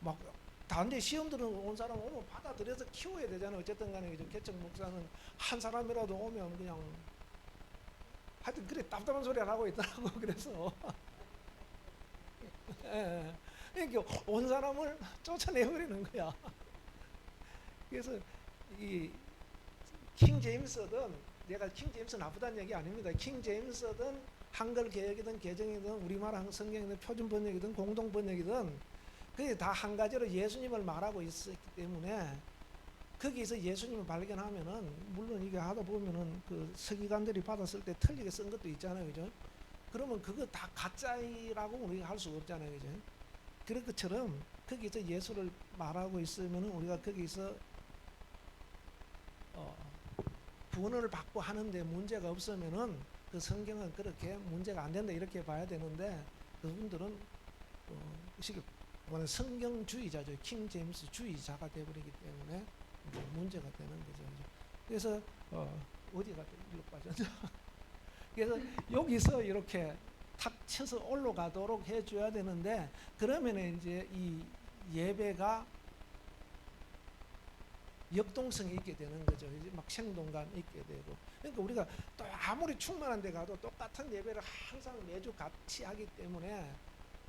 막 다른 데 시험들은 온 사람 오면 받아들여서 키워야 되잖아요. 어쨌든 간에 개척 목사는 한 사람이라도 오면 그냥 하여튼 그래 답답한 소리를 하고 있더라고. 그래서 예. 그러니까 온 사람을 쫓아내버리는 거야. 그래서 이 킹 제임스든, 내가 킹 제임스 나쁘다는 얘기 아닙니다. 킹 제임스든 한글 개혁이든 개정이든 우리말 성경이든 표준 번역이든 공동 번역이든 그게 다 한 가지로 예수님을 말하고 있었기 때문에, 거기서 예수님을 발견하면은, 물론 이게 하다 보면은 그 서기관들이 받았을 때 틀리게 쓴 것도 있잖아요, 그죠? 그러면 그거 다 가짜라고 우리가 할 수 없잖아요, 그죠? 그런 것처럼 거기서 예수를 말하고 있으면은 우리가 거기서 구원을 받고 하는데 문제가 없으면은 그 성경은 그렇게 문제가 안 된다 이렇게 봐야 되는데, 그분들은 성경주의자죠. 킹 제임스 주의자가 되어버리기 때문에 문제가 되는 거죠. 그래서 어디가 일로 빠졌죠? 그래서 여기서 이렇게 탁 쳐서 올라가도록 해줘야 되는데, 그러면 이제 이 예배가 역동성이 있게 되는 거죠. 이제 막 생동감 있게 되고. 그러니까 우리가 또 아무리 충만한 데 가도 똑같은 예배를 항상 매주 같이 하기 때문에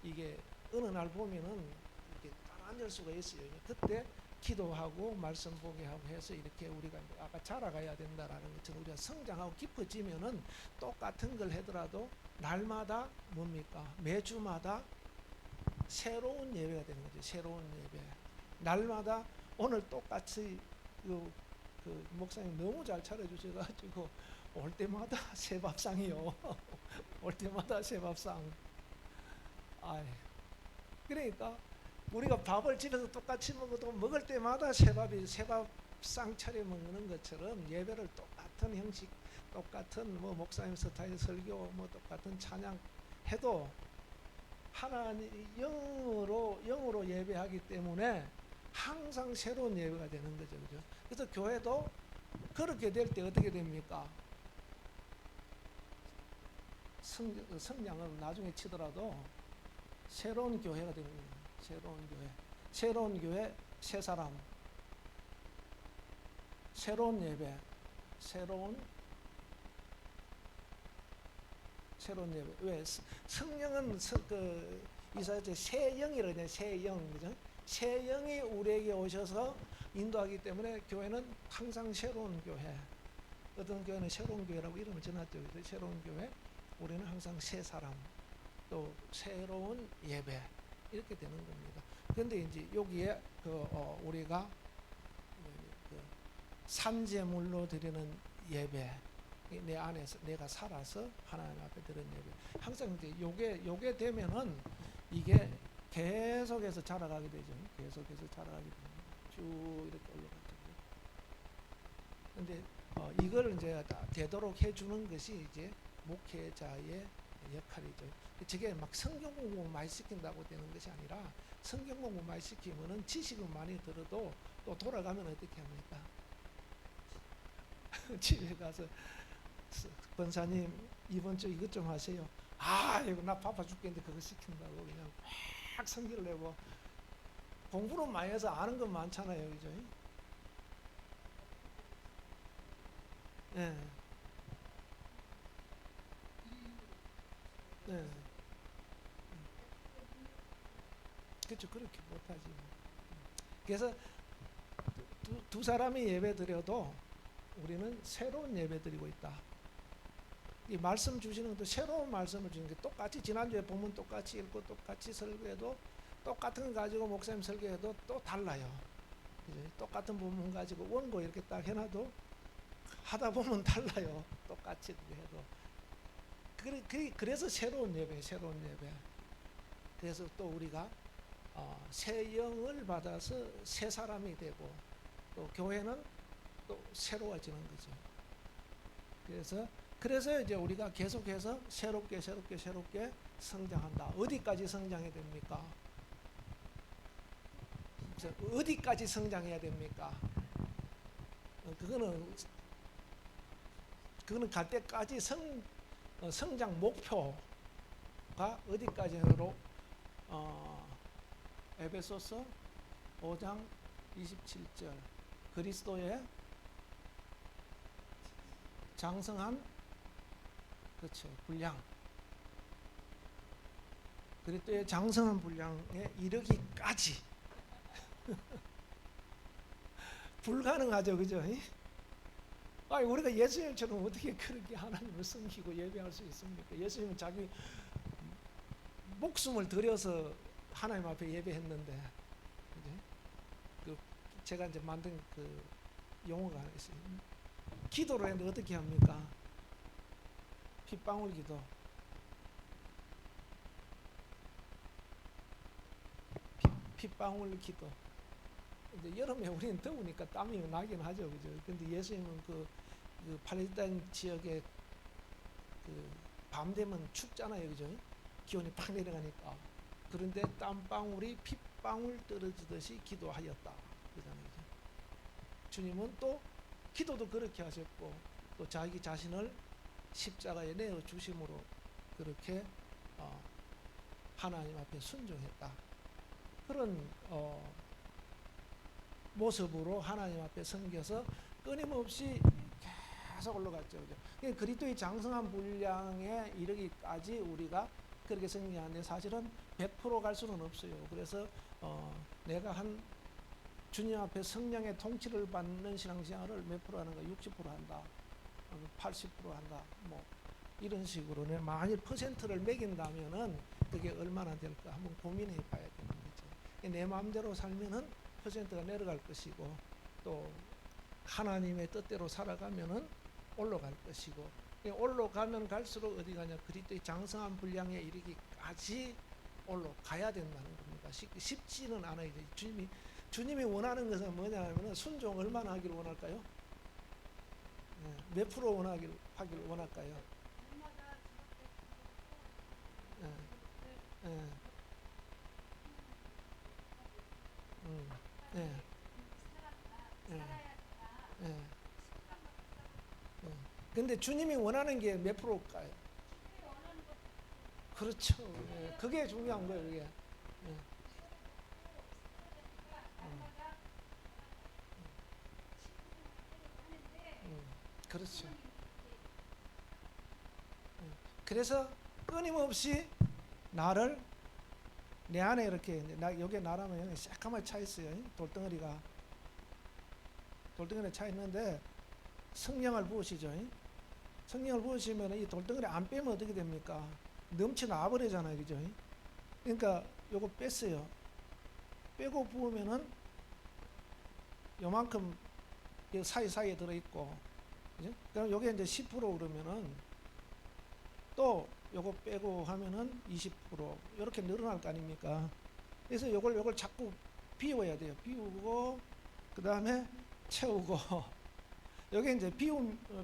이게 어느 날 보면은 이렇게 따라앉을 수가 있어요. 그때 기도하고 말씀 보게 하고 해서 이렇게 우리가 아까 자라가야 된다라는 것처럼 우리가 성장하고 깊어지면은 똑같은 걸 하더라도 날마다 뭡니까? 매주마다 새로운 예배가 되는 거죠. 새로운 예배. 날마다 오늘 똑같이 그 목사님 너무 잘 차려주셔가지고 올 때마다 새 밥상이요. 올 때마다 새 밥상. 아이, 그러니까 우리가 밥을 집에서 똑같이 먹어도 먹을 때마다 새 밥상 차려 먹는 것처럼 예배를 똑같이 똑같은 형식, 똑같은 뭐 목사님 스타일 설교, 뭐 똑같은 찬양 해도 하나님 영으로 예배하기 때문에 항상 새로운 예배가 되는 거죠, 그죠? 그래서 교회도 그렇게 될 때 어떻게 됩니까? 성량을 나중에 치더라도 새로운 교회가 되는 거예요. 새로운 교회, 새 사람, 새로운 예배, 새로운 예배. 왜? 성령은 이사야서 새 영이라잖아요. 새 영, 그죠? 새 영이 우리에게 오셔서 인도하기 때문에 교회는 항상 새로운 교회. 어떤 교회는 새로운 교회라고 이름을 지었죠. 새로운 교회. 우리는 항상 새 사람, 또 새로운 예배 이렇게 되는 겁니다. 그런데 이제 여기에 우리가 산제물로 드리는 예배, 내 안에서 내가 살아서 하나님 앞에 드리는 예배. 항상 이제 요게 되면은 이게 계속해서 자라가게 되죠. 계속해서 자라가게 됩니다. 쭉 이렇게 올라가죠. 근데 이걸 이제 되도록 해주는 것이 이제 목회자의 역할이죠. 저게 막 성경 공부 많이 시킨다고 되는 것이 아니라 성경 공부 많이 시키면은 지식은 많이 들어도 또 돌아가면 어떻게 합니까? 집에 가서 권사님 이번 주 이것 좀 하세요. 아 이거 나 바빠 죽겠는데 그거 시킨다고 그냥 막 성기를 내고 공부는 많이 해서 아는 건 많잖아요, 그죠? 네. 네. 그렇죠. 그렇게 못하지. 그래서 두 사람이 예배 드려도 우리는 새로운 예배 드리고 있다. 이 말씀 주시는 것도 새로운 말씀을 주는 게 똑같이 지난주에 보면 똑같이 읽고 똑같이 설교해도 똑같은 거 가지고 목사님 설교해도 또 달라요. 그죠? 똑같은 부분 가지고 원고 이렇게 딱 해놔도 하다 보면 달라요. 똑같이 해도. 그래서 새로운 예배. 그래서 또 우리가 새 영을 받아서 새 사람이 되고 또 교회는 또 새로워지는 거죠. 그래서 이제 우리가 계속해서 새롭게 성장한다. 어디까지 성장해야 됩니까? 어디까지 성장해야 됩니까? 그거는 갈 때까지 성장 목표가 어디까지로 에베소서 5장 27절 그리스도의 장성한 그렇죠 분량 그리스도의 장성한 분량에 이르기까지 불가능하죠, 그죠? 아니 우리가 예수님처럼 어떻게 그렇게 하나님을 섬기고 예배할 수 있습니까? 예수님은 자기 목숨을 들여서 하나님 앞에 예배했는데, 그죠? 제가 이제 만든 그 용어가 있어요. 기도를 했는데 어떻게 합니까? 핏방울 기도. 핏방울 기도. 이제 여름에 우리는 더우니까 땀이 나긴 하죠, 그죠? 근데 예수님은 그 팔레스타인 지역에 밤 되면 춥잖아요, 그죠? 기온이 팍 내려가니까. 그런데 땀방울이 핏방울 떨어지듯이 기도하였다. 그러잖아요. 주님은 또 기도도 그렇게 하셨고 또 자기 자신을 십자가에 내어 주심으로 그렇게 하나님 앞에 순종했다. 그런 모습으로 하나님 앞에 섬겨서 끊임없이 계속 올라갔죠. 그죠? 그리스도의 장성한 분량에 이르기까지 우리가 그렇게 성장하는데 사실은 100% 갈 수는 없어요. 그래서 내가 한 주님 앞에 성령의 통치를 받는 신앙생활을 몇 프로 하는가? 60% 한다. 80% 한다. 뭐 이런 식으로 만일 퍼센트를 매긴다면은 그게 얼마나 될까 한번 고민해 봐야 되는 거죠. 내 마음대로 살면은 퍼센트가 내려갈 것이고 또 하나님의 뜻대로 살아가면은 올라갈 것이고 올라가면 갈수록 어디 가냐 그리스도의 장성한 분량에 이르기까지 올라가야 된다는 겁니다. 쉽지는 않아요. 주님이 원하는 것은 뭐냐면 순종 얼마나 하기를 원할까요? 몇 프로 하길 원할까요? 예, 예, 예, 예, 예, 예. 근데 주님이 원하는 게 몇 프로일까요? 그렇죠. 예, 그게 중요한 거예요, 그게. 예, 음, 그렇죠. 그래서 끊임없이 나를 내 안에 이렇게 여기에 나라면 여기 새까맣게 차 있어요. 돌덩이에 차 있는데 성령을 부으시죠. 성령을 부으시면 이 돌덩이를 안 빼면 어떻게 됩니까? 넘쳐 나와버리잖아요, 그죠? 그러니까 요거 뺐어요. 빼고 부으면은 요만큼 사이사이에 들어있고, 그죠? 그럼 요게 이제 10% 그러면은 또 요거 빼고 하면은 20% 이렇게 늘어날 거 아닙니까? 그래서 요걸 자꾸 비워야 돼요. 비우고 그 다음에 채우고 요게 이제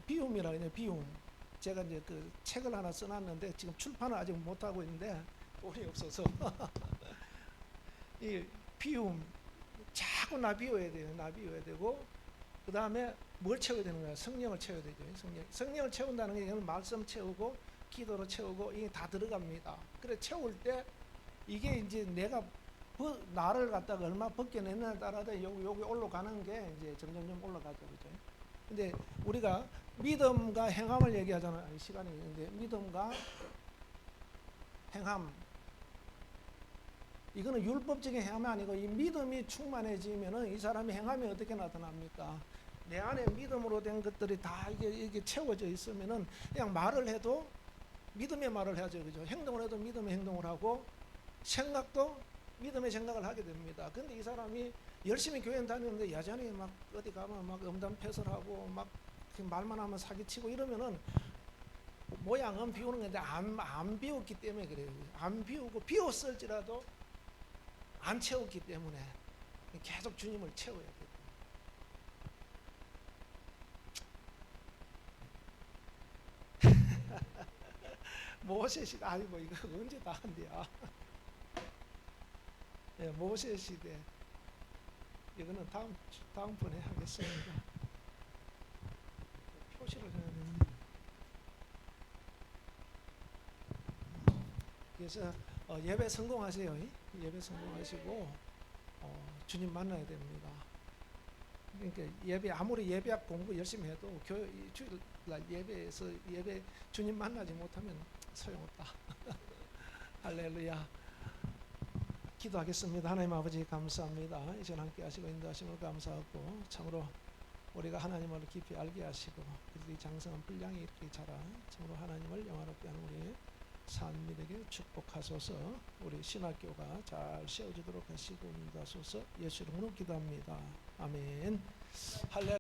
비움이라 그래요. 비움. 제가 이제 그 책을 하나 써놨는데 지금 출판을 아직 못 하고 있는데 돈이 없어서 이 비움 자꾸 나 비워야 돼요. 나 비워야 되고 그 다음에 뭘 채워야 되는 거야? 성령을 채워야 되죠. 성령을 채운다는 게 이건 말씀 채우고 기도로 채우고 이게 다 들어갑니다. 그래 채울 때 이게 이제 내가 나를 갖다가 얼마 벗겨냈느냐에 따라서 여기 올라가는 게 이제 점점점 올라가죠, 그죠? 근데 우리가 믿음과 행함을 얘기하잖아요. 시간이 있는데 믿음과 행함 이거는 율법적인 행함이 아니고 이 믿음이 충만해지면은 이 사람의 행함이 어떻게 나타납니까? 내 안에 믿음으로 된 것들이 다 이게 채워져 있으면은 그냥 말을 해도 믿음의 말을 해야죠, 그죠? 행동을 해도 믿음의 행동을 하고 생각도 믿음의 생각을 하게 됩니다. 근데 이 사람이 열심히 교회 다니는데 여전히 막 어디 가면 막 음담패설하고 막 말만 하면 사기치고 이러면은 모양은 비우는 건데 안 비웠기 때문에 그래요. 안 비우고 비웠을지라도 안 채웠기 때문에 계속 주님을 채워야 돼요. 모세 시대 아니고 이거 언제 다 한대야. 예, 모세 시대 이거는 다음번에 하겠습니다. 표시를 해야 되는데. 그래서 예배 성공하세요. 예배 성공하시고 주님 만나야 됩니다. 그러니까 예배 아무리 예배학 공부 열심히 해도 주일날 예배에서 주님 만나지 못하면 소용없다. 할렐루야. 기도하겠습니다. 하나님 아버지 감사합니다. 이전 함께 하시고 인도하심을 감사하고 참으로 우리가 하나님을 깊이 알게 하시고 그들이 장성한 분량이 이렇게 자라 참으로 하나님을 영화롭게 하는 우리 산민에게 축복하소서. 우리 신학교가 잘 세워지도록 하시고 인도하소서. 예수 이름으로 기도합니다. 아멘. 할렐루야.